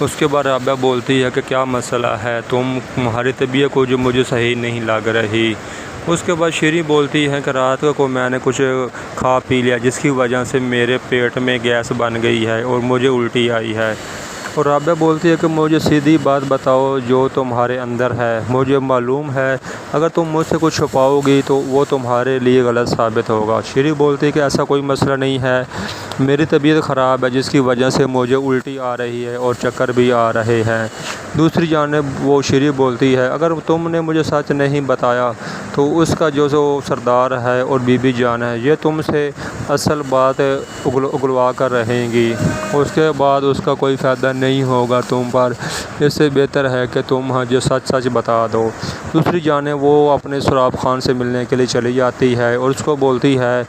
اس کے بعد رابعہ بولتی ہے کہ کیا مسئلہ ہے، تمہاری طبیعت کو جو مجھے صحیح نہیں لگ رہی۔ اس کے بعد شیریں بولتی ہے کہ رات کو میں نے کچھ کھا پی لیا جس کی وجہ سے میرے پیٹ میں گیس بن گئی ہے اور مجھے الٹی آئی ہے۔ اور رابعہ بولتی ہے کہ مجھے سیدھی بات بتاؤ جو تمہارے اندر ہے، مجھے معلوم ہے اگر تم مجھ سے کچھ چھپاؤ گی تو وہ تمہارے لیے غلط ثابت ہوگا۔ شیریں بولتی ہے کہ ایسا کوئی مسئلہ نہیں ہے، میری طبیعت خراب ہے جس کی وجہ سے مجھے الٹی آ رہی ہے اور چکر بھی آ رہے ہیں۔ دوسری جانب وہ شیریں بولتی ہے اگر تم نے مجھے سچ نہیں بتایا تو اس کا جو سردار ہے اور بی بی جان ہے یہ تم سے اصل بات اگلوا کر رہیں گی، اس کے بعد اس کا کوئی فائدہ نہیں ہوگا تم پر، اس سے بہتر ہے کہ تم جو سچ بتا دو۔ دوسری جانب وہ اپنے سراب خان سے ملنے کے لیے چلی جاتی ہے اور اس کو بولتی ہے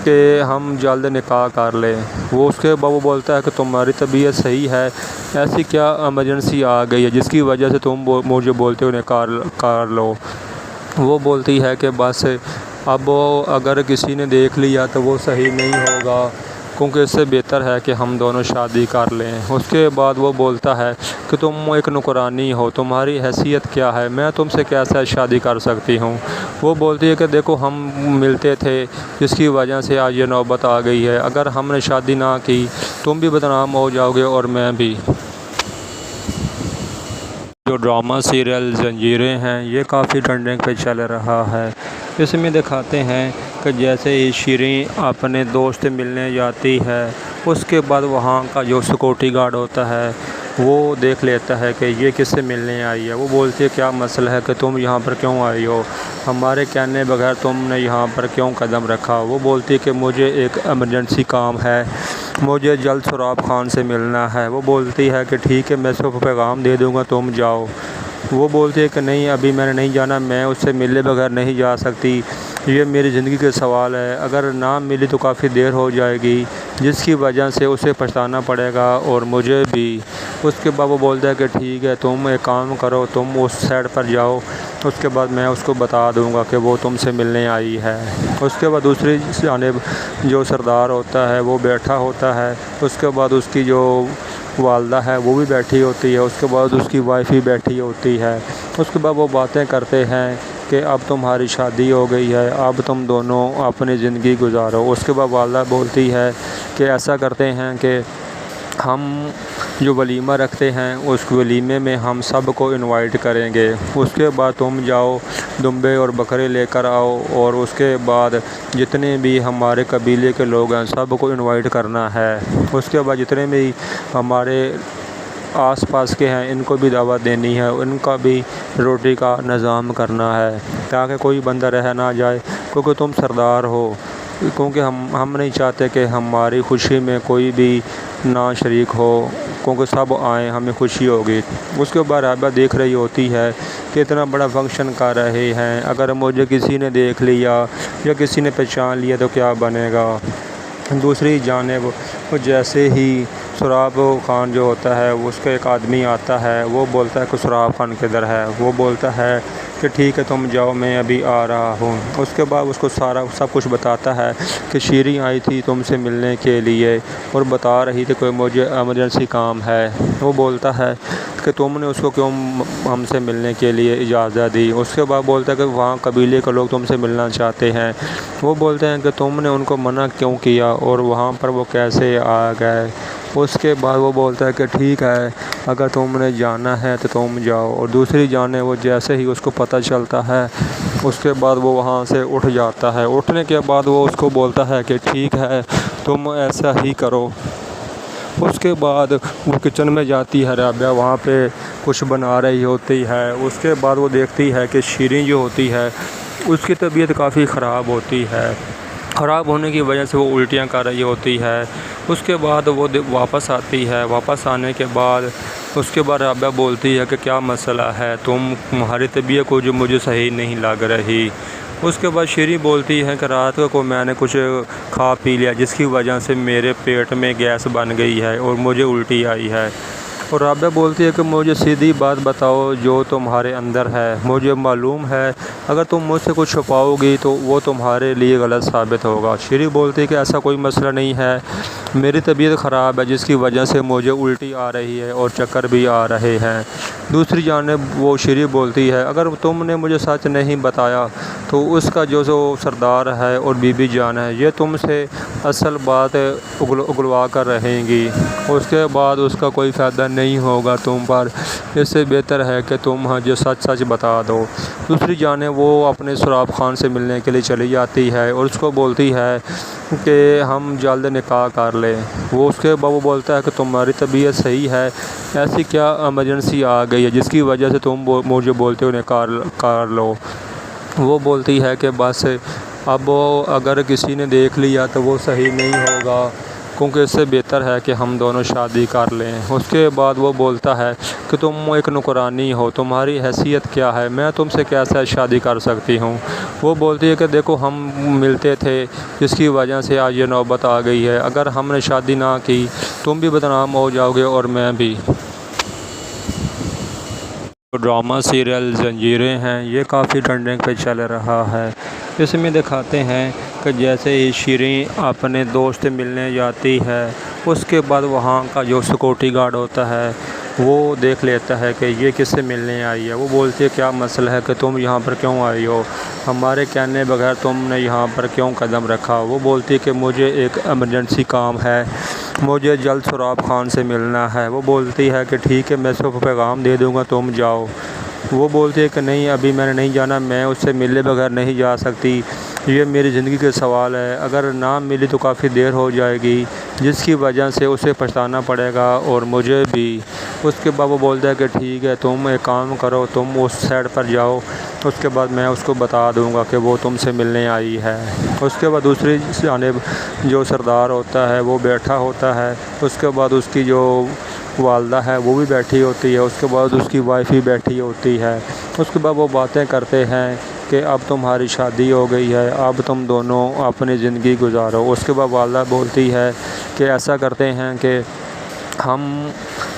کہ ہم جلد نکاح کر لیں۔ وہ اس کے بعد وہ بولتا ہے کہ تمہاری طبیعت صحیح ہے، ایسی کیا ایمرجنسی آ گئی ہے جس کی وجہ سے تم مجھے بولتے ہو نکاح کر لو۔ وہ بولتی ہے کہ بس اب اگر کسی نے دیکھ لیا تو وہ صحیح نہیں ہوگا، کیونکہ اس سے بہتر ہے کہ ہم دونوں شادی کر لیں۔ اس کے بعد وہ بولتا ہے کہ تم ایک نوکرانی ہو، تمہاری حیثیت کیا ہے، میں تم سے کیسے شادی کر سکتی ہوں۔ وہ بولتی ہے کہ دیکھو ہم ملتے تھے جس کی وجہ سے آج یہ نوبت آ گئی ہے، اگر ہم نے شادی نہ کی تم بھی بدنام ہو جاؤ گے اور میں بھی۔ جو ڈرامہ سیریل زنجیریں ہیں یہ کافی ٹرینڈنگ پہ چل رہا ہے۔ اس میں دکھاتے ہیں کہ جیسے ہی شیریں اپنے دوست ملنے جاتی ہے اس کے بعد وہاں کا جو سیکورٹی گارڈ ہوتا ہے وہ دیکھ لیتا ہے کہ یہ کس سے ملنے آئی ہے۔ وہ بولتی ہے کیا مسئلہ ہے کہ تم یہاں پر کیوں آئی ہو، ہمارے کہنے بغیر تم نے یہاں پر کیوں قدم رکھا۔ وہ بولتی ہے کہ مجھے ایک ایمرجنسی کام ہے، مجھے جلد سراب خان سے ملنا ہے۔ وہ بولتی ہے کہ ٹھیک ہے میں اس کو پیغام دے دوں گا تم جاؤ۔ وہ بولتی ہے کہ نہیں ابھی میں نے نہیں جانا، میں اس سے ملے بغیر نہیں جا سکتی، یہ میری زندگی کا سوال ہے، اگر نہ ملی تو کافی دیر ہو جائے گی جس کی وجہ سے اسے پچھتانا پڑے گا اور مجھے بھی۔ اس کے بعد وہ بولتا ہے کہ ٹھیک ہے تم ایک کام کرو، تم اس سائڈ پر جاؤ، اس کے بعد میں اس کو بتا دوں گا کہ وہ تم سے ملنے آئی ہے۔ اس کے بعد دوسری جانب جو سردار ہوتا ہے وہ بیٹھا ہوتا ہے، اس کے بعد اس کی جو والدہ ہے وہ بھی بیٹھی ہوتی ہے، اس کے بعد اس کی وائف بھی بیٹھی ہوتی ہے۔ اس کے بعد وہ باتیں کرتے ہیں کہ اب تمہاری شادی ہو گئی ہے، اب تم دونوں اپنی زندگی گزارو۔ اس کے بعد والدہ بولتی ہے کہ ایسا کرتے ہیں کہ ہم جو ولیمہ رکھتے ہیں اس ولیمے میں ہم سب کو انوائٹ کریں گے، اس کے بعد تم جاؤ دمبے اور بکرے لے کر آؤ اور اس کے بعد جتنے بھی ہمارے قبیلے کے لوگ ہیں سب کو انوائٹ کرنا ہے۔ اس کے بعد جتنے بھی ہمارے آس پاس کے ہیں ان کو بھی دعوت دینی ہے، ان کا بھی روٹی کا نظام کرنا ہے تاکہ کوئی بندہ رہ نہ جائے، کیونکہ تم سردار ہو، کیونکہ ہم نہیں چاہتے کہ ہماری خوشی میں کوئی بھی نہ شریک ہو، کیونکہ سب آئیں ہمیں خوشی ہوگی۔ اس کے بعد رابعہ دیکھ رہی ہوتی ہے کہ اتنا بڑا فنکشن کر رہے ہیں، اگر مجھے کسی نے دیکھ لیا یا کسی نے پہچان لیا تو کیا بنے گا۔ دوسری جانب جیسے ہی سراب خان جو ہوتا ہے اس کا ایک آدمی آتا ہے، وہ بولتا ہے کہ سراب خان کدھر ہے۔ وہ بولتا ہے کہ ٹھیک ہے تم جاؤ میں ابھی آ رہا ہوں۔ اس کے بعد اس کو سب کچھ بتاتا ہے کہ شیریں آئی تھی تم سے ملنے کے لیے اور بتا رہی تھی کہ مجھے ایمرجنسی کام ہے۔ وہ بولتا ہے کہ تم نے اس کو کیوں ہم سے ملنے کے لیے اجازت دی۔ اس کے بعد بولتا ہے کہ وہاں قبیلے کے لوگ تم سے ملنا چاہتے ہیں۔ وہ بولتے ہیں کہ تم نے ان کو منع کیوں کیا اور وہاں پر وہ کیسے آ گئے۔ اس کے بعد وہ بولتا ہے کہ ٹھیک ہے اگر تم نے جانا ہے تو تم جاؤ۔ اور دوسری جانب وہ جیسے ہی اس کو پتہ چلتا ہے اس کے بعد وہ وہاں سے اٹھ جاتا ہے۔ اٹھنے کے بعد وہ اس کو بولتا ہے کہ ٹھیک ہے تم ایسا ہی کرو۔ اس کے بعد وہ کچن میں جاتی ہے، رابعہ وہاں پہ کچھ بنا رہی ہوتی ہے۔ اس کے بعد وہ دیکھتی ہے کہ شیریں جو ہوتی ہے اس کی طبیعت کافی خراب ہوتی ہے، خراب ہونے کی وجہ سے وہ الٹیاں کر رہی ہوتی ہے۔ اس کے بعد وہ واپس آتی ہے، واپس آنے کے بعد اس کے بعد رابعہ بولتی ہے کہ کیا مسئلہ ہے، تمہاری طبیعت کو جو مجھے صحیح نہیں لگ رہی۔ اس کے بعد شیریں بولتی ہے کہ رات کو میں نے کچھ کھا پی لیا جس کی وجہ سے میرے پیٹ میں گیس بن گئی ہے اور مجھے الٹی آئی ہے۔ اور رابعہ بولتی ہے کہ مجھے سیدھی بات بتاؤ جو تمہارے اندر ہے، مجھے معلوم ہے اگر تم مجھ سے کچھ چھپاؤ گی تو وہ تمہارے لیے غلط ثابت ہوگا۔ شیریں بولتی ہے کہ ایسا کوئی مسئلہ نہیں ہے، میری طبیعت خراب ہے جس کی وجہ سے مجھے الٹی آ رہی ہے اور چکر بھی آ رہے ہیں۔ دوسری جانب وہ شیریں بولتی ہے اگر تم نے مجھے سچ نہیں بتایا تو اس کا جو سردار ہے اور بی بی جان ہے یہ تم سے اصل بات اگلوا کر رہیں گی، اس کے بعد اس کا کوئی فائدہ نہیں ہوگا تم پر، اس سے بہتر ہے کہ تم جو سچ بتا دو۔ دوسری جانب وہ اپنے سراب خان سے ملنے کے لیے چلی جاتی ہے اور اس کو بولتی ہے کہ ہم جلد نکاح کر لیں۔ وہ اس کے بعد وہ بولتا ہے کہ تمہاری طبیعت صحیح ہے، ایسی کیا ایمرجنسی آ گئی ہے جس کی وجہ سے تم مجھے بولتے ہو نکاح کر لو۔ وہ بولتی ہے کہ بس اب اگر کسی نے دیکھ لیا تو وہ صحیح نہیں ہوگا، کیونکہ اس سے بہتر ہے کہ ہم دونوں شادی کر لیں۔ اس کے بعد وہ بولتا ہے کہ تم ایک نوکرانی ہو، تمہاری حیثیت کیا ہے، میں تم سے کیسے شادی کر سکتی ہوں۔ وہ بولتی ہے کہ دیکھو ہم ملتے تھے جس کی وجہ سے آج یہ نوبت آ گئی ہے، اگر ہم نے شادی نہ کی تم بھی بدنام ہو جاؤ گے اور میں بھی۔ ڈرامہ سیریل زنجیریں ہیں یہ کافی ٹرینڈنگ پہ چل رہا ہے۔ اس میں دکھاتے ہیں کہ جیسے ہی شیریں اپنے دوست ملنے جاتی ہے اس کے بعد وہاں کا جو سیکورٹی گارڈ ہوتا ہے وہ دیکھ لیتا ہے کہ یہ کس سے ملنے آئی ہے۔ وہ بولتی ہے کیا مسئلہ ہے کہ تم یہاں پر کیوں آئی ہو، ہمارے کہنے بغیر تم نے یہاں پر کیوں قدم رکھا۔ وہ بولتی ہے کہ مجھے ایک ایمرجنسی کام ہے، مجھے جلد سراب خان سے ملنا ہے۔ وہ بولتی ہے کہ ٹھیک ہے میں اس کو پیغام دے دوں گا تم جاؤ۔ وہ بولتی ہے کہ نہیں ابھی میں نے نہیں جانا، میں اس سے ملے بغیر نہیں جا سکتی، یہ میری زندگی کا سوال ہے، اگر نہ ملی تو کافی دیر ہو جائے گی جس کی وجہ سے اسے پچھتانا پڑے گا اور مجھے بھی۔ اس کے بعد وہ بولتا ہے کہ ٹھیک ہے تم ایک کام کرو، تم اس سائڈ پر جاؤ، اس کے بعد میں اس کو بتا دوں گا کہ وہ تم سے ملنے آئی ہے۔ اس کے بعد دوسری جانب جو سردار ہوتا ہے وہ بیٹھا ہوتا ہے، اس کے بعد اس کی جو والدہ ہے وہ بھی بیٹھی ہوتی ہے، اس کے بعد اس کی وائف بھی بیٹھی ہوتی ہے۔ اس کے بعد وہ باتیں کرتے ہیں کہ اب تمہاری شادی ہو گئی ہے، اب تم دونوں اپنی زندگی گزارو۔ اس کے بعد والدہ بولتی ہے کہ ایسا کرتے ہیں کہ ہم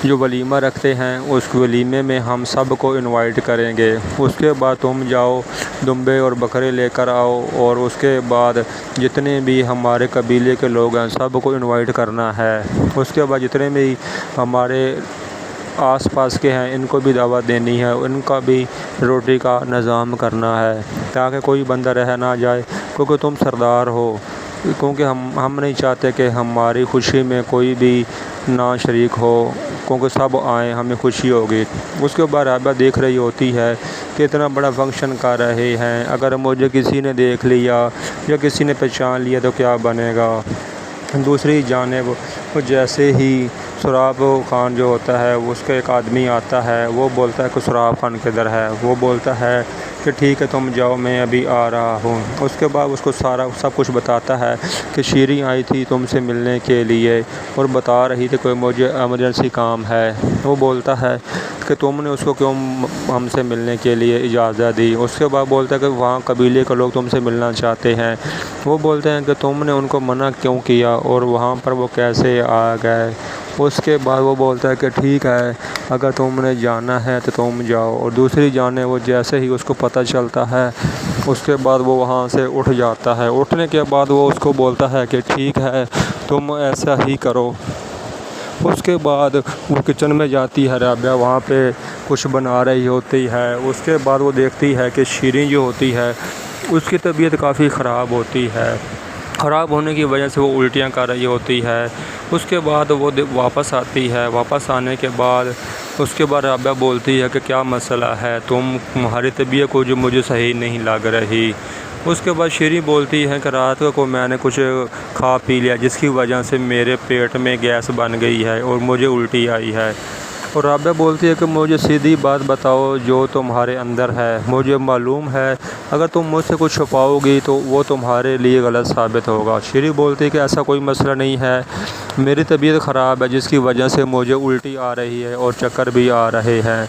جو ولیمہ رکھتے ہیں اس ولیمے میں ہم سب کو انوائٹ کریں گے، اس کے بعد تم جاؤ دمبے اور بکرے لے کر آؤ اور اس کے بعد جتنے بھی ہمارے قبیلے کے لوگ ہیں سب کو انوائٹ کرنا ہے۔ اس کے بعد جتنے بھی ہمارے آس پاس کے ہیں ان کو بھی دعوت دینی ہے، ان کا بھی روٹی کا نظام کرنا ہے تاکہ کوئی بندہ رہ نہ جائے، کیونکہ تم سردار ہو، کیونکہ ہم نہیں چاہتے کہ ہماری خوشی میں کوئی بھی نہ شریک ہو، کیونکہ سب آئیں ہمیں خوشی ہوگی۔ اس کے بعد رابعہ دیکھ رہی ہوتی ہے کہ اتنا بڑا فنکشن کر رہے ہیں، اگر مجھے کسی نے دیکھ لیا یا کسی نے پہچان لیا تو کیا بنے گا۔ دوسری جانب جیسے ہی سراب خان جو ہوتا ہے اس کا ایک آدمی آتا ہے، وہ بولتا ہے کہ سراب خان کدھر ہے۔ وہ بولتا ہے کہ ٹھیک ہے تم جاؤ میں ابھی آ رہا ہوں۔ اس کے بعد اس کو سب کچھ بتاتا ہے کہ شیریں آئی تھی تم سے ملنے کے لیے اور بتا رہی تھی کہ مجھے ایمرجنسی کام ہے۔ وہ بولتا ہے کہ تم نے اس کو کیوں ہم سے ملنے کے لیے اجازت دی۔ اس کے بعد بولتا ہے کہ وہاں قبیلے کے لوگ تم سے ملنا چاہتے ہیں۔ وہ بولتے ہیں کہ تم نے ان کو منع کیوں کیا اور وہاں پر وہ کیسے آ گئے۔ اس کے بعد وہ بولتا ہے کہ ٹھیک ہے اگر تم نے جانا ہے تو تم جاؤ، اور دوسری جانب وہ جیسے ہی اس کو پتہ چلتا ہے اس کے بعد وہ وہاں سے اٹھ جاتا ہے۔ اٹھنے کے بعد وہ اس کو بولتا ہے کہ ٹھیک ہے تم ایسا ہی کرو۔ اس کے بعد وہ کچن میں جاتی ہے، رابعہ وہاں پہ کچھ بنا رہی ہوتی ہے۔ اس کے بعد وہ دیکھتی ہے کہ شیریں جو ہوتی ہے اس کی طبیعت کافی خراب ہوتی ہے، خراب ہونے کی وجہ سے وہ الٹیاں کر رہی ہوتی ہے۔ اس کے بعد وہ واپس آتی ہے، واپس آنے کے بعد اس کے بعد رابعہ بولتی ہے کہ کیا مسئلہ ہے، تمہاری طبیعت کو جو مجھے صحیح نہیں لگ رہی۔ اس کے بعد شیریں بولتی ہے کہ رات کو میں نے کچھ کھا پی لیا جس کی وجہ سے میرے پیٹ میں گیس بن گئی ہے اور مجھے الٹی آئی ہے۔ اور رابعہ بولتی ہے کہ مجھے سیدھی بات بتاؤ جو تمہارے اندر ہے، مجھے معلوم ہے اگر تم مجھ سے کچھ چھپاؤ گی تو وہ تمہارے لیے غلط ثابت ہوگا۔ شیریں بولتی ہے کہ ایسا کوئی مسئلہ نہیں ہے، میری طبیعت خراب ہے جس کی وجہ سے مجھے الٹی آ رہی ہے اور چکر بھی آ رہے ہیں۔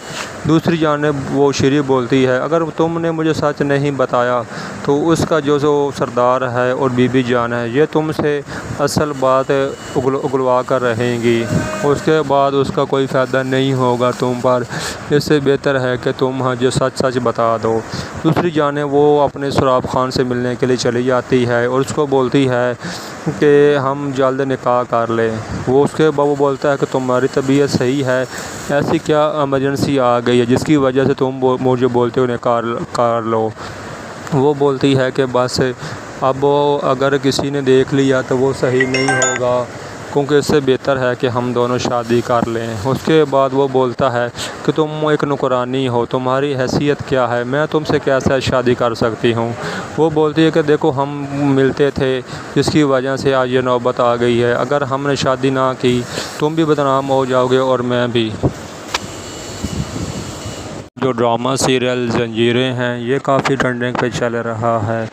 دوسری جانب وہ شیریں بولتی ہے اگر تم نے مجھے سچ نہیں بتایا تو اس کا جو سردار ہے اور بی بی جان ہے یہ تم سے اصل بات اگلوا کر رہیں گی، اس کے بعد اس کا کوئی فائدہ نہیں نہیں ہوگا تم پر، اس سے بہتر ہے کہ تم جو سچ سچ بتا دو۔ دوسری جانب وہ اپنے سراب خان سے ملنے کے لیے چلی جاتی ہے اور اس کو بولتی ہے کہ ہم جلد نکاح کر لیں۔ وہ اس کے بعد وہ بولتا ہے کہ تمہاری طبیعت صحیح ہے، ایسی کیا ایمرجنسی آ گئی ہے جس کی وجہ سے تم مجھے بولتے ہو نکاح کر لو۔ وہ بولتی ہے کہ بس اب اگر کسی نے دیکھ لیا تو وہ صحیح نہیں ہوگا، کیونکہ اس سے بہتر ہے کہ ہم دونوں شادی کر لیں۔ اس کے بعد وہ بولتا ہے کہ تم ایک نوکرانی ہو، تمہاری حیثیت کیا ہے، میں تم سے کیسے شادی کر سکتی ہوں۔ وہ بولتی ہے کہ دیکھو ہم ملتے تھے جس کی وجہ سے آج یہ نوبت آ گئی ہے، اگر ہم نے شادی نہ کی تم بھی بدنام ہو جاؤ گے اور میں بھی۔ جو ڈرامہ سیریل زنجیریں ہیں یہ کافی ٹرینڈنگ پہ چل رہا ہے۔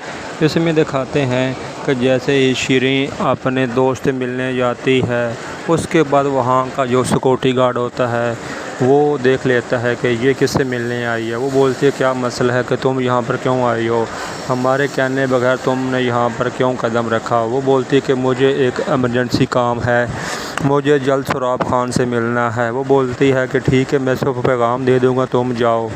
اس میں دکھاتے ہیں کہ جیسے ہی شیریں اپنے دوست ملنے جاتی ہے، اس کے بعد وہاں کا جو سیکورٹی گارڈ ہوتا ہے وہ دیکھ لیتا ہے کہ یہ کس سے ملنے آئی ہے۔ وہ بولتی ہے کیا مسئلہ ہے کہ تم یہاں پر کیوں آئی ہو، ہمارے کہنے بغیر تم نے یہاں پر کیوں قدم رکھا۔ وہ بولتی ہے کہ مجھے ایک ایمرجنسی کام ہے، مجھے جلد سراب خان سے ملنا ہے۔ وہ بولتی ہے کہ ٹھیک ہے میں اس کو پیغام دے دوں گا، تم جاؤ۔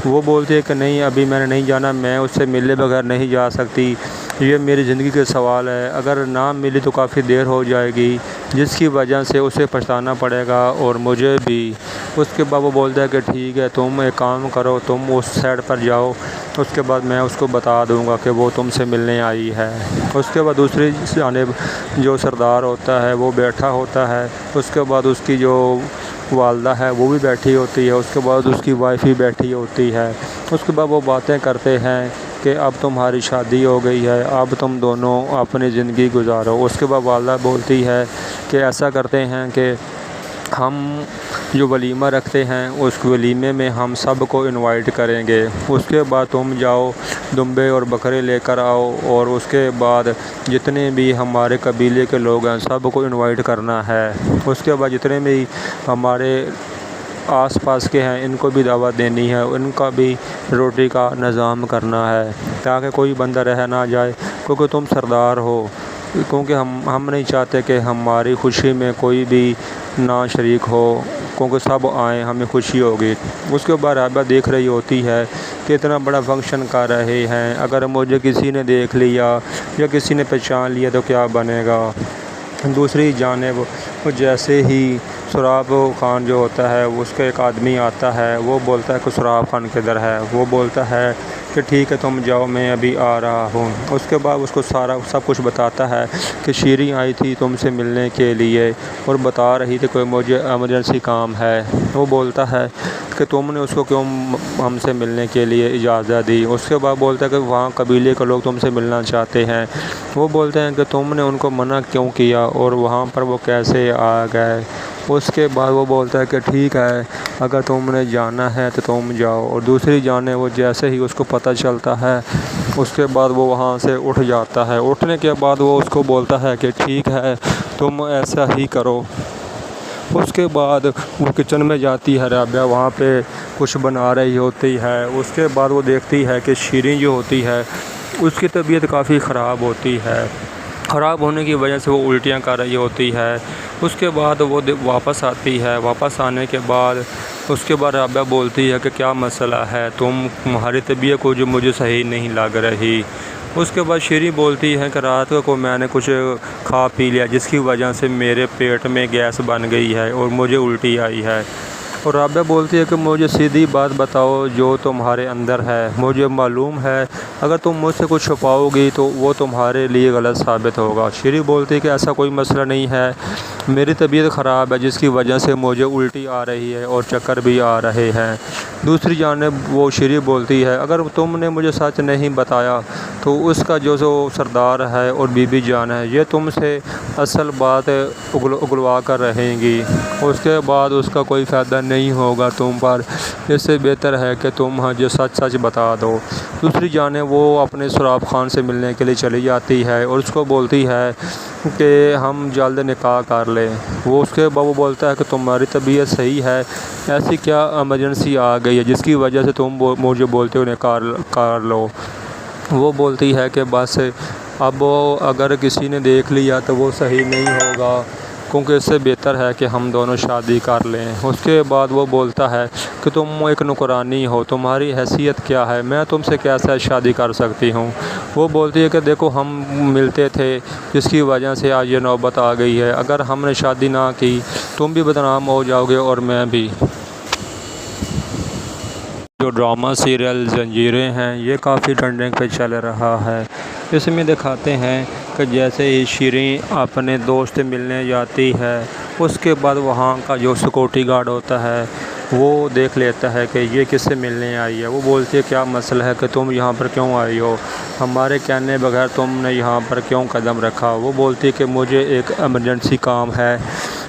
وہ بولتی ہے کہ نہیں ابھی میں نے نہیں جانا، میں اس سے ملے بغیر نہیں جا سکتی، یہ میری زندگی کا سوال ہے، اگر نہ ملی تو کافی دیر ہو جائے گی جس کی وجہ سے اسے پچھتانا پڑے گا اور مجھے بھی۔ اس کے بعد وہ بولتا ہے کہ ٹھیک ہے تم ایک کام کرو، تم اس سائڈ پر جاؤ، اس کے بعد میں اس کو بتا دوں گا کہ وہ تم سے ملنے آئی ہے۔ اس کے بعد دوسری جانب جو سردار ہوتا ہے وہ بیٹھا ہوتا ہے، اس کے بعد اس کی جو والدہ ہے وہ بھی بیٹھی ہوتی ہے، اس کے بعد اس کی وائف بھی بیٹھی ہوتی ہے۔ اس کے بعد وہ باتیں کرتے ہیں کہ اب تمہاری شادی ہو گئی ہے، اب تم دونوں اپنی زندگی گزارو۔ اس کے بعد والدہ بولتی ہے کہ ایسا کرتے ہیں کہ ہم جو ولیمہ رکھتے ہیں اس ولیمے میں ہم سب کو انوائٹ کریں گے، اس کے بعد تم جاؤ دمبے اور بکرے لے کر آؤ اور اس کے بعد جتنے بھی ہمارے قبیلے کے لوگ ہیں سب کو انوائٹ کرنا ہے۔ اس کے بعد جتنے بھی ہمارے آس پاس کے ہیں ان کو بھی دعوت دینی ہے، ان کا بھی روٹی کا نظام کرنا ہے تاکہ کوئی بندہ رہ نہ جائے، کیونکہ تم سردار ہو، کیونکہ ہم نہیں چاہتے کہ ہماری خوشی میں کوئی بھی نہ شریک ہو، کیونکہ سب آئیں ہمیں خوشی ہوگی۔ اس کے بعد رابعہ دیکھ رہی ہوتی ہے کہ اتنا بڑا فنکشن کر رہے ہیں، اگر مجھے کسی نے دیکھ لیا یا کسی نے پہچان لیا تو کیا بنے گا۔ دوسری جانب جیسے ہی سراب خان جو ہوتا ہے اس کا ایک آدمی آتا ہے، وہ بولتا ہے کہ سراب خان کدھر ہے۔ وہ بولتا ہے کہ ٹھیک ہے تم جاؤ میں ابھی آ رہا ہوں۔ اس کے بعد اس کو سب کچھ بتاتا ہے کہ شیریں آئی تھی تم سے ملنے کے لیے اور بتا رہی تھی کہ مجھے ایمرجنسی کام ہے۔ وہ بولتا ہے کہ تم نے اس کو کیوں ہم سے ملنے کے لیے اجازت دی۔ اس کے بعد بولتا ہے کہ وہاں قبیلے کے لوگ تم سے ملنا چاہتے ہیں۔ وہ بولتے ہیں کہ تم نے ان کو منع کیوں کیا اور وہاں پر وہ کیسے آ گئے۔ اس کے بعد وہ بولتا ہے کہ ٹھیک ہے اگر تم نے جانا ہے تو تم جاؤ، اور دوسری جانب وہ جیسے ہی اس کو پتہ چلتا ہے اس کے بعد وہ وہاں سے اٹھ جاتا ہے۔ اٹھنے کے بعد وہ اس کو بولتا ہے کہ ٹھیک ہے تم ایسا ہی کرو۔ اس کے بعد وہ کچن میں جاتی ہے، رابعہ وہاں پہ کچھ بنا رہی ہوتی ہے۔ اس کے بعد وہ دیکھتی ہے کہ شیریں جو ہوتی ہے اس کی طبیعت کافی خراب ہوتی ہے، خراب ہونے کی وجہ سے وہ الٹیاں کر رہی ہوتی ہے۔ اس کے بعد وہ واپس آتی ہے، واپس آنے کے بعد اس کے بعد رابعہ بولتی ہے کہ کیا مسئلہ ہے، تمہاری طبیعت کو جو مجھے صحیح نہیں لگ رہی۔ اس کے بعد شیریں بولتی ہے کہ رات کو میں نے کچھ کھا پی لیا جس کی وجہ سے میرے پیٹ میں گیس بن گئی ہے اور مجھے الٹی آئی ہے۔ اور رابعہ بولتی ہے کہ مجھے سیدھی بات بتاؤ جو تمہارے اندر ہے، مجھے معلوم ہے اگر تم مجھ سے کچھ چھپاؤ گی تو وہ تمہارے لیے غلط ثابت ہوگا۔ شیریں بولتی ہے کہ ایسا کوئی مسئلہ نہیں ہے، میری طبیعت خراب ہے جس کی وجہ سے مجھے الٹی آ رہی ہے اور چکر بھی آ رہے ہیں۔ دوسری جانب وہ شیریں بولتی ہے اگر تم نے مجھے سچ نہیں بتایا تو اس کا جو سردار ہے اور بی بی جان ہے یہ تم سے اصل بات اگلوا کر رہیں گی، اس کے بعد اس کا کوئی فائدہ نہیں ہوگا تم پر، اس سے بہتر ہے کہ تم جو سچ سچ بتا دو۔ دوسری جانب وہ اپنے سراب خان سے ملنے کے لیے چلی جاتی ہے اور اس کو بولتی ہے کہ ہم جلد نکاح کر لیں۔ وہ اس کے بعد وہ بولتا ہے کہ تمہاری طبیعت صحیح ہے، ایسی کیا ایمرجنسی آ گئی ہے جس کی وجہ سے تم مجھے بولتے ہو نکاح کر لو۔ وہ بولتی ہے کہ بس اب اگر کسی نے دیکھ لیا تو وہ صحیح نہیں ہوگا، کیونکہ اس سے بہتر ہے کہ ہم دونوں شادی کر لیں۔ اس کے بعد وہ بولتا ہے کہ تم ایک نوکرانی ہو، تمہاری حیثیت کیا ہے، میں تم سے کیسے شادی کر سکتی ہوں۔ وہ بولتی ہے کہ دیکھو ہم ملتے تھے جس کی وجہ سے آج یہ نوبت آ گئی ہے، اگر ہم نے شادی نہ کی تم بھی بدنام ہو جاؤ گے اور میں بھی۔ جو ڈرامہ سیریل زنجیریں ہیں یہ کافی ٹرینڈنگ پہ چل رہا ہے۔ اس میں دکھاتے ہیں کہ جیسے ہی شیریں اپنے دوست ملنے جاتی ہے، اس کے بعد وہاں کا جو سیکورٹی گارڈ ہوتا ہے وہ دیکھ لیتا ہے کہ یہ کس سے ملنے آئی ہے۔ وہ بولتی ہے کیا مسئلہ ہے کہ تم یہاں پر کیوں آئی ہو، ہمارے کہنے بغیر تم نے یہاں پر کیوں قدم رکھا۔ وہ بولتی ہے کہ مجھے ایک ایمرجنسی کام ہے،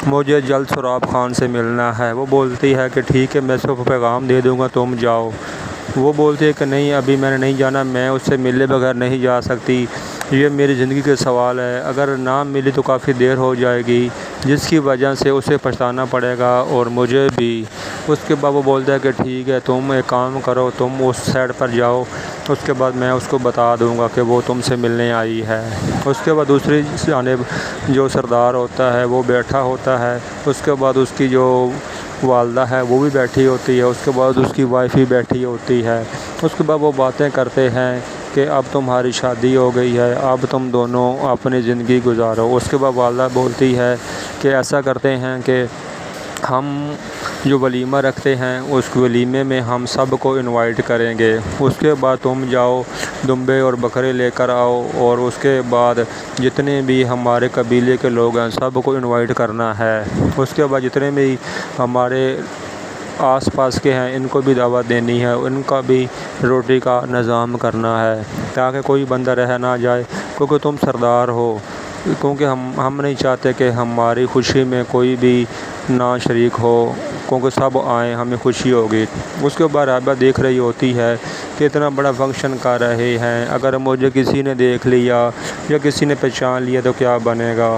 مجھے جلد سراب خان سے ملنا ہے۔ وہ بولتی ہے کہ ٹھیک ہے، میں اس کو پیغام دے دوں گا، تم جاؤ۔ وہ بولتی ہے کہ نہیں، ابھی میں نے نہیں جانا، میں اس سے ملے بغیر نہیں جا سکتی، یہ میری زندگی کے سوال ہے، اگر نہ ملی تو کافی دیر ہو جائے گی، جس کی وجہ سے اسے پچھتانا پڑے گا اور مجھے بھی۔ اس کے بعد وہ بولتا ہے کہ ٹھیک ہے، تم ایک کام کرو، تم اس سائڈ پر جاؤ، اس کے بعد میں اس کو بتا دوں گا کہ وہ تم سے ملنے آئی ہے۔ اس کے بعد دوسری جانب جو سردار ہوتا ہے وہ بیٹھا ہوتا ہے، اس کے بعد اس کی جو والدہ ہے وہ بھی بیٹھی ہوتی ہے، اس کے بعد اس کی وائف بھی بیٹھی ہوتی ہے۔ اس کے بعد وہ باتیں کرتے ہیں کہ اب تمہاری شادی ہو گئی ہے، اب تم دونوں اپنی زندگی گزارو۔ اس کے بعد والدہ بولتی ہے کہ ایسا کرتے ہیں کہ ہم جو ولیمہ رکھتے ہیں اس ولیمے میں ہم سب کو انوائٹ کریں گے، اس کے بعد تم جاؤ دمبے اور بکرے لے کر آؤ، اور اس کے بعد جتنے بھی ہمارے قبیلے کے لوگ ہیں سب کو انوائٹ کرنا ہے۔ اس کے بعد جتنے بھی ہمارے آس پاس کے ہیں ان کو بھی دعوت دینی ہے، ان کا بھی روٹی کا نظام کرنا ہے تاکہ کوئی بندہ رہ نہ جائے، کیونکہ تم سردار ہو، کیونکہ ہم نہیں چاہتے کہ ہماری خوشی میں کوئی بھی نہ شریک ہو، کیونکہ سب آئیں ہمیں خوشی ہوگی۔ اس کے بعد رابعہ دیکھ رہی ہوتی ہے کہ اتنا بڑا فنکشن کر رہے ہیں، اگر مجھے کسی نے دیکھ لیا یا کسی نے پہچان لیا تو کیا بنے گا۔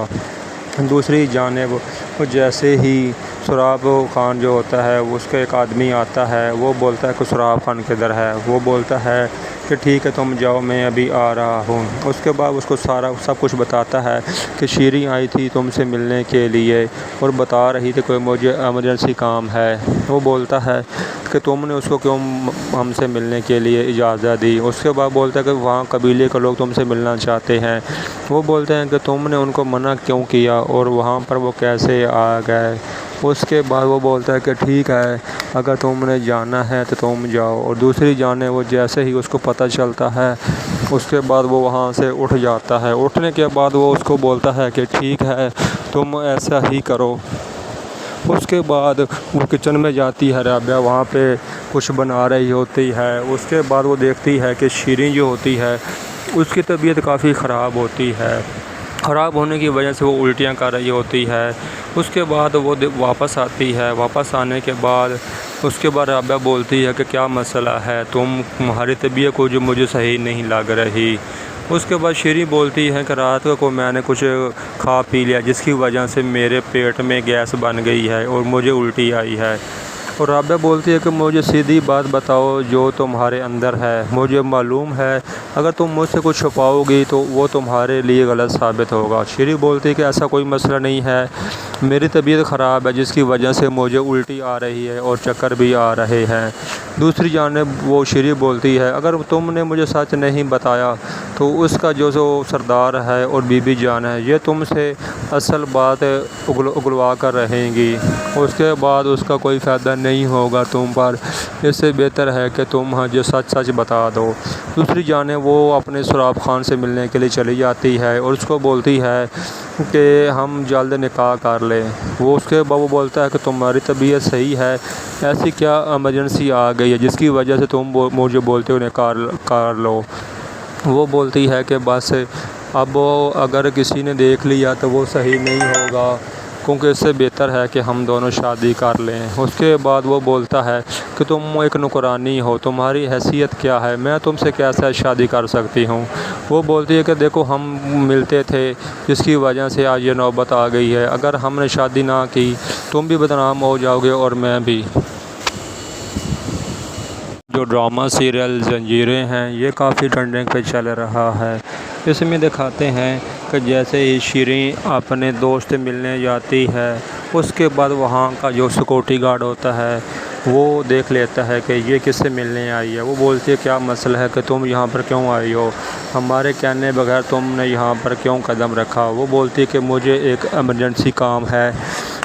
دوسری جانب جیسے ہی سراب خان جو ہوتا ہے اس کا ایک آدمی آتا ہے، وہ بولتا ہے کہ سراب خان کدھر ہے۔ وہ بولتا ہے کہ ٹھیک ہے تم جاؤ، میں ابھی آ رہا ہوں۔ اس کے بعد اس کو سب کچھ بتاتا ہے کہ شیریں آئی تھی تم سے ملنے کے لیے اور بتا رہی تھی کہ مجھے ایمرجنسی کام ہے۔ وہ بولتا ہے کہ تم نے اس کو کیوں ہم سے ملنے کے لیے اجازت دی۔ اس کے بعد بولتا ہے کہ وہاں قبیلے کے لوگ تم سے ملنا چاہتے ہیں۔ وہ بولتے ہیں کہ تم نے ان کو منع کیوں کیا اور وہاں پر وہ کیسے آ گئے۔ اس کے بعد وہ بولتا ہے کہ ٹھیک ہے، اگر تم نے جانا ہے تو تم جاؤ۔ اور دوسری جانب وہ جیسے ہی اس کو پتہ چلتا ہے اس کے بعد وہ وہاں سے اٹھ جاتا ہے۔ اٹھنے کے بعد وہ اس کو بولتا ہے کہ ٹھیک ہے تم ایسا ہی کرو۔ اس کے بعد وہ کچن میں جاتی ہے، رابعہ وہاں پہ کچھ بنا رہی ہوتی ہے۔ اس کے بعد وہ دیکھتی ہے کہ شیریں جو ہوتی ہے اس کی طبیعت کافی خراب ہوتی ہے، خراب ہونے کی وجہ سے وہ الٹیاں کر رہی ہوتی ہے۔ اس کے بعد وہ واپس آتی ہے، واپس آنے کے بعد اس کے بعد رابعہ بولتی ہے کہ کیا مسئلہ ہے، تمہاری طبیعت کو جو مجھے صحیح نہیں لگ رہی۔ اس کے بعد شیریں بولتی ہے کہ رات کو میں نے کچھ کھا پی لیا جس کی وجہ سے میرے پیٹ میں گیس بن گئی ہے اور مجھے الٹی آئی ہے۔ اور رابعہ بولتی ہے کہ مجھے سیدھی بات بتاؤ جو تمہارے اندر ہے، مجھے معلوم ہے اگر تم مجھ سے کچھ چھپاؤ گی تو وہ تمہارے لیے غلط ثابت ہوگا۔ شیریں بولتی ہے کہ ایسا کوئی مسئلہ نہیں ہے، میری طبیعت خراب ہے جس کی وجہ سے مجھے الٹی آ رہی ہے اور چکر بھی آ رہے ہیں۔ دوسری جانب وہ شیریں بولتی ہے اگر تم نے مجھے سچ نہیں بتایا تو اس کا جو سردار ہے اور بی بی جان ہے یہ تم سے اصل بات اگلوا کر رہیں گی، اس کے بعد اس کا کوئی فائدہ نہیں ہوگا تم پر، اس سے بہتر ہے کہ تم جو سچ بتا دو۔ دوسری جانب وہ اپنے سراب خان سے ملنے کے لیے چلی جاتی ہے اور اس کو بولتی ہے کہ ہم جلد نکاح کر لیں۔ وہ اس کے بعد وہ بولتا ہے کہ تمہاری طبیعت صحیح ہے، ایسی کیا ایمرجنسی آ گئی ہے جس کی وجہ سے تم مجھے بولتے ہو نکاح کر لو۔ وہ بولتی ہے کہ بس اب اگر کسی نے دیکھ لیا تو وہ صحیح نہیں ہوگا، کیونکہ اس سے بہتر ہے کہ ہم دونوں شادی کر لیں۔ اس کے بعد وہ بولتا ہے کہ تم ایک نوکرانی ہو، تمہاری حیثیت کیا ہے، میں تم سے کیسے شادی کر سکتی ہوں۔ وہ بولتی ہے کہ دیکھو ہم ملتے تھے جس کی وجہ سے آج یہ نوبت آ گئی ہے، اگر ہم نے شادی نہ کی تم بھی بدنام ہو جاؤ گے اور میں بھی۔ جو جو ڈرامہ سیریل زنجیریں ہیں یہ کافی ٹرینڈنگ پہ چل رہا ہے۔ اس میں دکھاتے ہیں کہ جیسے ہی شیریں اپنے دوست ملنے جاتی ہے، اس کے بعد وہاں کا جو سیکورٹی گارڈ ہوتا ہے وہ دیکھ لیتا ہے کہ یہ کس سے ملنے آئی ہے۔ وہ بولتی ہے کیا مسئلہ ہے کہ تم یہاں پر کیوں آئی ہو، ہمارے کہنے بغیر تم نے یہاں پر کیوں قدم رکھا۔ وہ بولتی ہے کہ مجھے ایک ایمرجنسی کام ہے،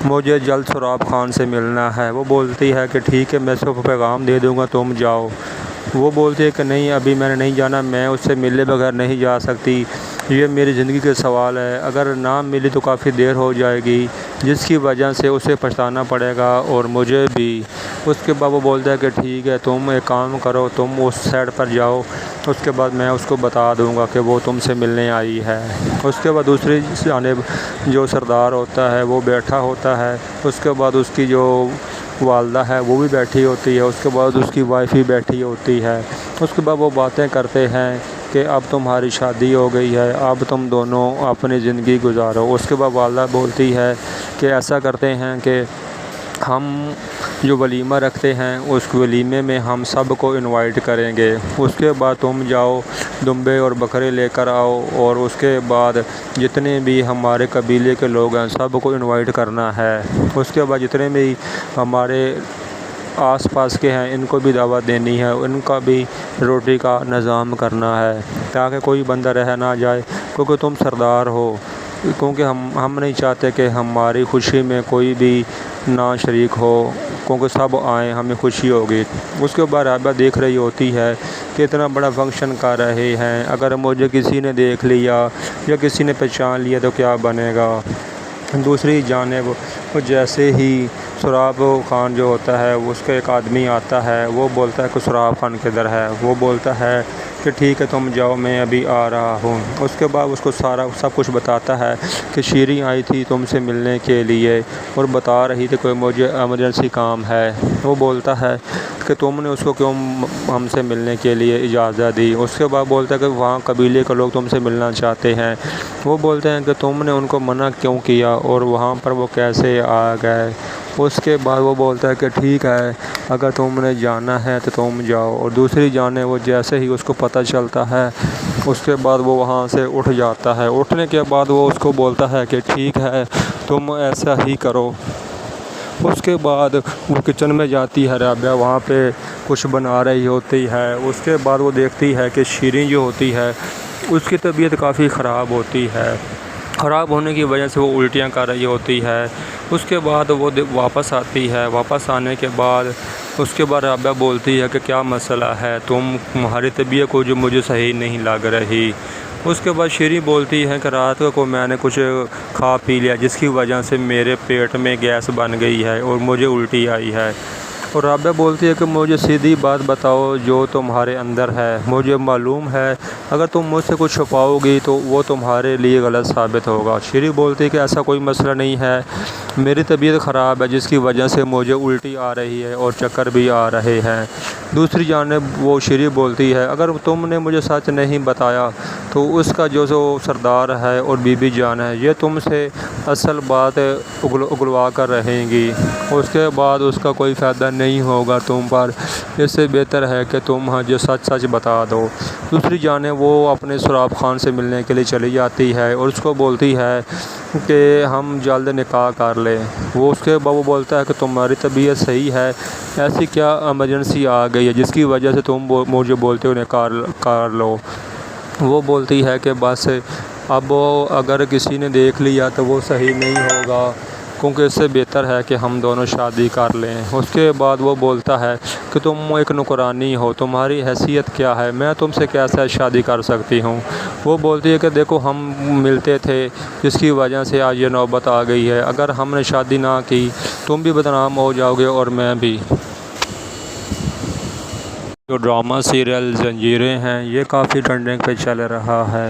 مجھے جلد سراب خان سے ملنا ہے۔ وہ بولتی ہے کہ ٹھیک ہے، میں اس کو پیغام دے دوں گا، تم جاؤ۔ وہ بولتی ہے کہ نہیں، ابھی میں نے نہیں جانا، میں اس سے ملے بغیر نہیں جا سکتی، یہ میری زندگی کے سوال ہے، اگر نہ ملی تو کافی دیر ہو جائے گی، جس کی وجہ سے اسے پچھتانا پڑے گا اور مجھے بھی۔ اس کے بعد وہ بولتا ہے کہ ٹھیک ہے، تم ایک کام کرو، تم اس سائڈ پر جاؤ، اس کے بعد میں اس کو بتا دوں گا کہ وہ تم سے ملنے آئی ہے۔ اس کے بعد دوسری جانب جو سردار ہوتا ہے وہ بیٹھا ہوتا ہے، اس کے بعد اس کی جو والدہ ہے وہ بھی بیٹھی ہوتی ہے، اس کے بعد اس کی وائف بھی بیٹھی ہوتی ہے۔ اس کے بعد وہ باتیں کرتے ہیں کہ اب تمہاری شادی ہو گئی ہے، اب تم دونوں اپنی زندگی گزارو۔ اس کے بعد والدہ بولتی ہے کہ ایسا کرتے ہیں کہ ہم جو ولیمہ رکھتے ہیں اس ولیمے میں ہم سب کو انوائٹ کریں گے، اس کے بعد تم جاؤ دمبے اور بکرے لے کر آؤ، اور اس کے بعد جتنے بھی ہمارے قبیلے کے لوگ ہیں سب کو انوائٹ کرنا ہے۔ اس کے بعد جتنے بھی ہمارے آس پاس کے ہیں ان کو بھی دعوت دینی ہے، ان کا بھی روٹی کا نظام کرنا ہے تاکہ کوئی بندہ رہ نہ جائے، کیونکہ تم سردار ہو، کیونکہ ہم نہیں چاہتے کہ ہماری خوشی میں کوئی بھی نہ شریک ہو، کیونکہ سب آئیں، ہمیں خوشی ہوگی۔ اس کے بعد رابعہ دیکھ رہی ہوتی ہے کہ اتنا بڑا فنکشن کر رہے ہیں، اگر مجھے کسی نے دیکھ لیا یا کسی نے پہچان لیا تو کیا بنے گا۔ دوسری جانب جیسے ہی سراب خان جو ہوتا ہے اس کا ایک آدمی آتا ہے، وہ بولتا ہے کہ سراب خان کدھر ہے۔ وہ بولتا ہے کہ ٹھیک ہے تم جاؤ، میں ابھی آ رہا ہوں۔ اس کے بعد اس کو سب کچھ بتاتا ہے کہ شیریں آئی تھی تم سے ملنے کے لیے اور بتا رہی تھی کہ مجھے ایمرجنسی کام ہے۔ وہ بولتا ہے کہ تم نے اس کو کیوں ہم سے ملنے کے لیے اجازت دی۔ اس کے بعد بولتا ہے کہ وہاں قبیلے کے لوگ تم سے ملنا چاہتے ہیں۔ وہ بولتے ہیں کہ تم نے ان کو منع کیوں کیا اور وہاں پر وہ کیسے آ گئے۔ اس کے بعد وہ بولتا ہے کہ ٹھیک ہے، اگر تم نے جانا ہے تو تم جاؤ۔ اور دوسری جانب وہ جیسے ہی اس کو پتہ چلتا ہے اس کے بعد وہ وہاں سے اٹھ جاتا ہے۔ اٹھنے کے بعد وہ اس کو بولتا ہے کہ ٹھیک ہے تم ایسا ہی کرو۔ اس کے بعد وہ کچن میں جاتی ہے، رابعہ وہاں پہ کچھ بنا رہی ہوتی ہے۔ اس کے بعد وہ دیکھتی ہے کہ شیریں جو ہوتی ہے اس کی طبیعت کافی خراب ہوتی ہے، خراب ہونے کی وجہ سے وہ الٹیاں کر رہی ہوتی ہے۔ اس کے بعد وہ واپس آتی ہے، واپس آنے کے بعد اس کے بعد رابعہ بولتی ہے کہ کیا مسئلہ ہے، تمہاری طبیعت کو جو مجھے صحیح نہیں لگ رہی۔ اس کے بعد شیریں بولتی ہے کہ رات کو میں نے کچھ کھا پی لیا جس کی وجہ سے میرے پیٹ میں گیس بن گئی ہے اور مجھے الٹی آئی ہے۔ اور رابعہ بولتی ہے کہ مجھے سیدھی بات بتاؤ جو تمہارے اندر ہے، مجھے معلوم ہے اگر تم مجھ سے کچھ چھپاؤ گی تو وہ تمہارے لیے غلط ثابت ہوگا۔ شیریں بولتی ہے کہ ایسا کوئی مسئلہ نہیں ہے، میری طبیعت خراب ہے جس کی وجہ سے مجھے الٹی آ رہی ہے اور چکر بھی آ رہے ہیں۔ دوسری جانب وہ شیریں بولتی ہے اگر تم نے مجھے سچ نہیں بتایا تو اس کا جو سردار ہے اور بی بی جان ہے یہ تم سے اصل بات اگلوا کر رہیں گی، اس کے بعد اس کا کوئی فائدہ نہیں ہوگا تم پر، اس سے بہتر ہے کہ تم جو سچ بتا دو۔ دوسری جانب وہ اپنے سراب خان سے ملنے کے لیے چلی جاتی ہے اور اس کو بولتی ہے کہ ہم جلد نکاح کر لیں۔ وہ اس کے بعد وہ بولتا ہے کہ تمہاری طبیعت صحیح ہے، ایسی کیا ایمرجنسی آ گئی ہے جس کی وجہ سے تم مجھے بولتے ہو نکاح کر لو۔ وہ بولتی ہے کہ بس اب اگر کسی نے دیکھ لیا تو وہ صحیح نہیں ہوگا، کیونکہ اس سے بہتر ہے کہ ہم دونوں شادی کر لیں۔ اس کے بعد وہ بولتا ہے کہ تم ایک نوکرانی ہو، تمہاری حیثیت کیا ہے، میں تم سے کیسے شادی کر سکتی ہوں۔ وہ بولتی ہے کہ دیکھو ہم ملتے تھے جس کی وجہ سے آج یہ نوبت آ گئی ہے، اگر ہم نے شادی نہ کی تم بھی بدنام ہو جاؤ گے اور میں بھی۔ جو ڈرامہ سیریل زنجیریں ہیں یہ کافی ٹرینڈنگ پہ چل رہا ہے۔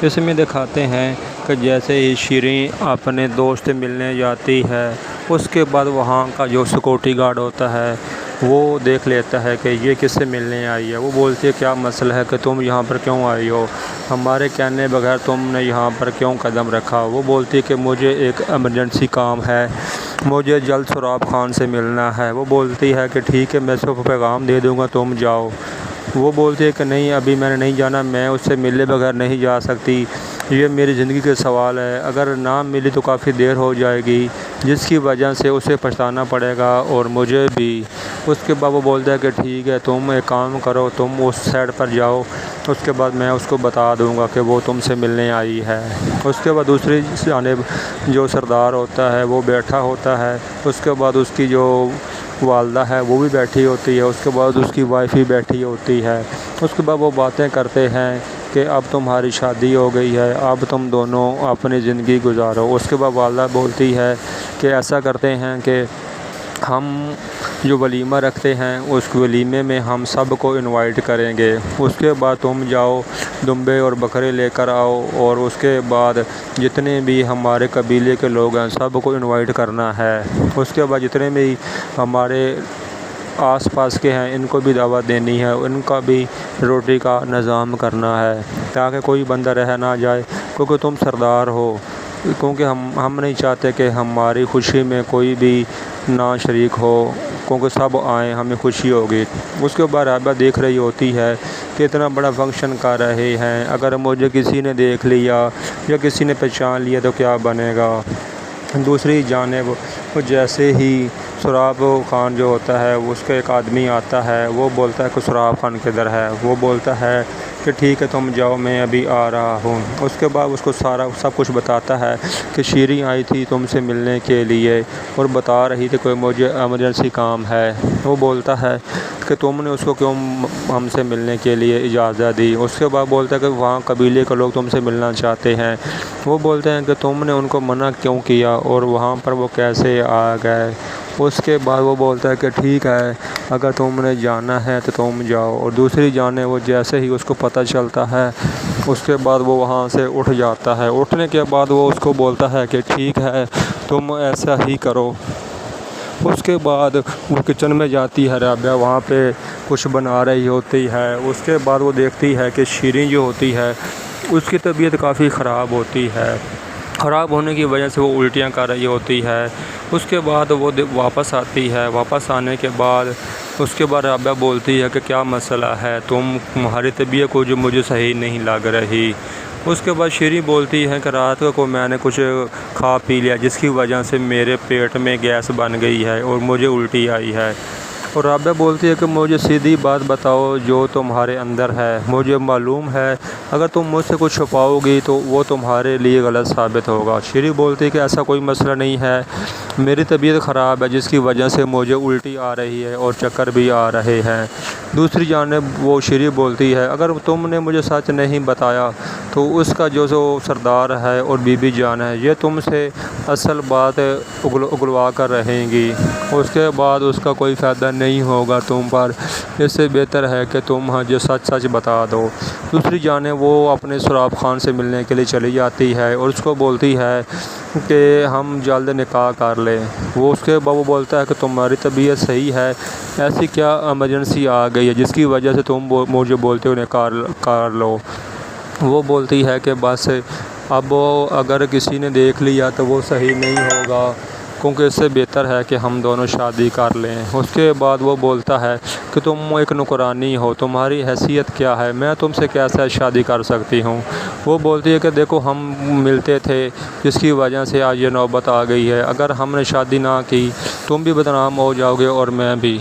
اس میں دکھاتے ہیں کہ جیسے ہی شیریں اپنے دوست ملنے جاتی ہے اس کے بعد وہاں کا جو سیکورٹی گارڈ ہوتا ہے وہ دیکھ لیتا ہے کہ یہ کس سے ملنے آئی ہے۔ وہ بولتی ہے کیا مسئلہ ہے کہ تم یہاں پر کیوں آئی ہو، ہمارے کہنے بغیر تم نے یہاں پر کیوں قدم رکھا۔ وہ بولتی ہے کہ مجھے ایک ایمرجنسی کام ہے، مجھے جلد سراب خان سے ملنا ہے۔ وہ بولتی ہے کہ ٹھیک ہے، میں اس کو پیغام دے دوں گا، تم جاؤ۔ وہ بولتی ہے کہ نہیں، ابھی میں نے نہیں جانا، میں اس سے ملے بغیر نہیں جا سکتی، یہ میری زندگی کے سوال ہے، اگر نہ ملی تو کافی دیر ہو جائے گی، جس کی وجہ سے اسے پچھتانا پڑے گا اور مجھے بھی۔ اس کے بعد وہ بولتا ہے کہ ٹھیک ہے، تم ایک کام کرو، تم اس سائڈ پر جاؤ، اس کے بعد میں اس کو بتا دوں گا کہ وہ تم سے ملنے آئی ہے۔ اس کے بعد دوسری جانب جو سردار ہوتا ہے وہ بیٹھا ہوتا ہے، اس کے بعد اس کی جو والدہ ہے وہ بھی بیٹھی ہوتی ہے، اس کے بعد اس کی وائف بھی بیٹھی ہوتی ہے۔ اس کے بعد وہ باتیں کرتے ہیں کہ اب تمہاری شادی ہو گئی ہے، اب تم دونوں اپنی زندگی گزارو۔ اس کے بعد والدہ بولتی ہے کہ ایسا کرتے ہیں کہ ہم جو ولیمہ رکھتے ہیں اس ولیمے میں ہم سب کو انوائٹ کریں گے، اس کے بعد تم جاؤ دمبے اور بکرے لے کر آؤ، اور اس کے بعد جتنے بھی ہمارے قبیلے کے لوگ ہیں سب کو انوائٹ کرنا ہے۔ اس کے بعد جتنے بھی ہمارے آس پاس کے ہیں ان کو بھی دعوت دینی ہے، ان کا بھی روٹی کا نظام کرنا ہے تاکہ کوئی بندہ رہ نہ جائے، کیونکہ تم سردار ہو، کیونکہ ہم نہیں چاہتے کہ ہماری خوشی میں کوئی بھی نہ شریک ہو، کیونکہ سب آئیں، ہمیں خوشی ہوگی۔ اس کے بعد رابعہ دیکھ رہی ہوتی ہے کہ اتنا بڑا فنکشن کر رہے ہیں، اگر مجھے کسی نے دیکھ لیا یا کسی نے پہچان لیا تو کیا بنے گا۔ دوسری جانب جیسے ہی سراب خان جو ہوتا ہے اس کا ایک آدمی آتا ہے، وہ بولتا ہے کہ سراب خان کدھر ہے؟ وہ بولتا ہے کہ ٹھیک ہے تم جاؤ، میں ابھی آ رہا ہوں۔ اس کے بعد اس کو سب کچھ بتاتا ہے کہ شیریں آئی تھی تم سے ملنے کے لیے اور بتا رہی تھی کہ مجھے ایمرجنسی کام ہے۔ وہ بولتا ہے کہ تم نے اس کو کیوں ہم سے ملنے کے لیے اجازت دی؟ اس کے بعد بولتا ہے کہ وہاں قبیلے کے لوگ تم سے ملنا چاہتے ہیں۔ وہ بولتے ہیں کہ تم نے ان کو منع کیوں کیا اور وہاں پر وہ کیسے آ گئے؟ اس کے بعد وہ بولتا ہے کہ ٹھیک ہے، اگر تم نے جانا ہے تو تم جاؤ۔ اور دوسری جانب وہ جیسے ہی اس کو پتہ چلتا ہے اس کے بعد وہ وہاں سے اٹھ جاتا ہے۔ اٹھنے کے بعد وہ اس کو بولتا ہے کہ ٹھیک ہے تم ایسا ہی کرو۔ اس کے بعد وہ کچن میں جاتی ہے، رابعہ وہاں پہ کچھ بنا رہی ہوتی ہے۔ اس کے بعد وہ دیکھتی ہے کہ شیریں جو ہوتی ہے اس کی طبیعت کافی خراب ہوتی ہے، خراب ہونے کی وجہ سے وہ الٹیاں کر رہی ہوتی ہے۔ اس کے بعد وہ واپس آتی ہے، واپس آنے کے بعد اس کے بعد رابعہ بولتی ہے کہ کیا مسئلہ ہے، تمہاری طبیعت کو جو مجھے صحیح نہیں لگ رہی۔ اس کے بعد شیریں بولتی ہے کہ رات کو میں نے کچھ کھا پی لیا جس کی وجہ سے میرے پیٹ میں گیس بن گئی ہے اور مجھے الٹی آئی ہے۔ اور رابعہ بولتی ہے کہ مجھے سیدھی بات بتاؤ جو تمہارے اندر ہے، مجھے معلوم ہے اگر تم مجھ سے کچھ چھپاؤ گی تو وہ تمہارے لیے غلط ثابت ہوگا۔ شیریں بولتی ہے کہ ایسا کوئی مسئلہ نہیں ہے، میری طبیعت خراب ہے جس کی وجہ سے مجھے الٹی آ رہی ہے اور چکر بھی آ رہے ہیں۔ دوسری جانب وہ شیریں بولتی ہے اگر تم نے مجھے سچ نہیں بتایا تو اس کا جو سردار ہے اور بی بی جان ہے یہ تم سے اصل بات اگلوا کر رہیں گی، اس کے بعد اس کا کوئی فائدہ نہیں ہوگا تم پر، اس سے بہتر ہے کہ تم جو سچ بتا دو۔ دوسری جانب وہ اپنے سراب خان سے ملنے کے لیے چلی جاتی ہے اور اس کو بولتی ہے کہ ہم جلد نکاح کر لیں۔ وہ اس کے بعد وہ بولتا ہے کہ تمہاری طبیعت صحیح ہے، ایسی کیا ایمرجنسی آ گئی ہے جس کی وجہ سے تم مجھے بولتے ہو نکاح کر لو؟ وہ بولتی ہے کہ بس اب اگر کسی نے دیکھ لیا تو وہ صحیح نہیں ہوگا، کیونکہ اس سے بہتر ہے کہ ہم دونوں شادی کر لیں۔ اس کے بعد وہ بولتا ہے کہ تم ایک نوکرانی ہو، تمہاری حیثیت کیا ہے، میں تم سے کیسے شادی کر سکتی ہوں؟ وہ بولتی ہے کہ دیکھو ہم ملتے تھے جس کی وجہ سے آج یہ نوبت آ گئی ہے، اگر ہم نے شادی نہ کی تم بھی بدنام ہو جاؤ گے اور میں بھی۔